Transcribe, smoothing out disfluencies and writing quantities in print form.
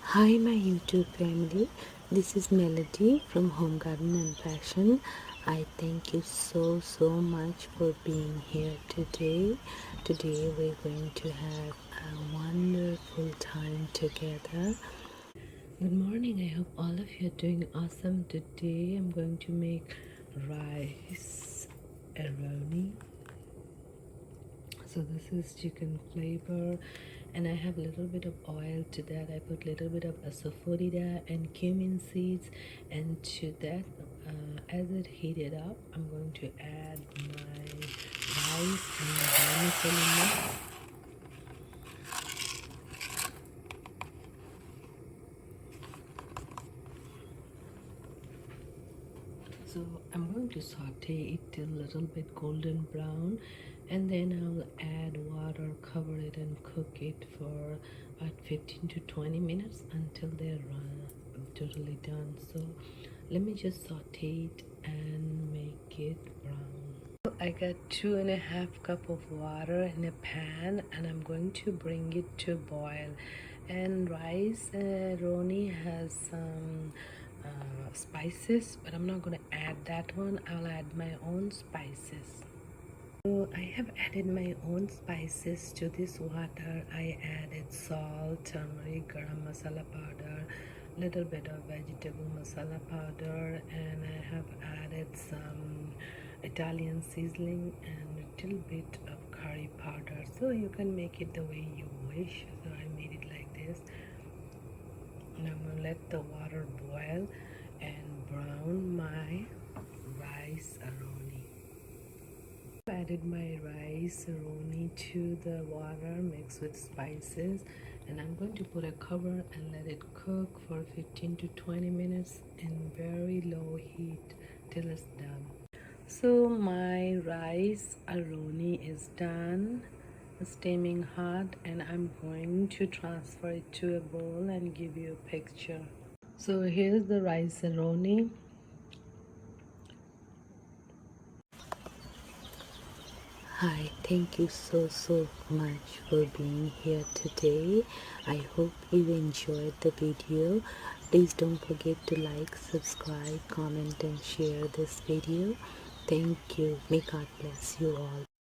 Hi my YouTube family, this is Melody from Home Garden and Fashion. I thank you so much for being here today. Today we're going to have a wonderful time together. Good morning, I hope all of you are doing awesome. Today I'm going to make rice Roni. So this is chicken flavor, and I have a little bit of oil. To that I put a little bit of asafoetida and cumin seeds, and to that as it heated up, I'm going to add my rice and vermicelli mix. So I'm going to saute it till a little bit golden brown, and then I'll add water, cover it, and cook it for about 15 to 20 minutes until they're totally done. So let me just saute it and make it brown. I got 2.5 cups of water in a pan, and I'm going to bring it to boil. And rice Roni has some spices, but I'm not going to add that one. I'll add my own spices. So I have added my own spices to this water. I added salt, turmeric, garam masala powder, little bit of vegetable masala powder, and I have added some Italian seasoning and a little bit of curry powder. So you can make it the way you wish. So I made it like this. And I'm going to let the water boil and brown my rice Roni. I've added my rice Roni to the water mixed with spices, and I'm going to put a cover and let it cook for 15 to 20 minutes in very low heat till it's done. So my rice Roni is done, steaming hot, and I'm going to transfer it to a bowl and give you a picture. So here's the rice Roni. Hi, thank you so much for being here today. I hope you enjoyed the video. Please don't forget to like, subscribe, comment and share this video. Thank you. May God bless you all.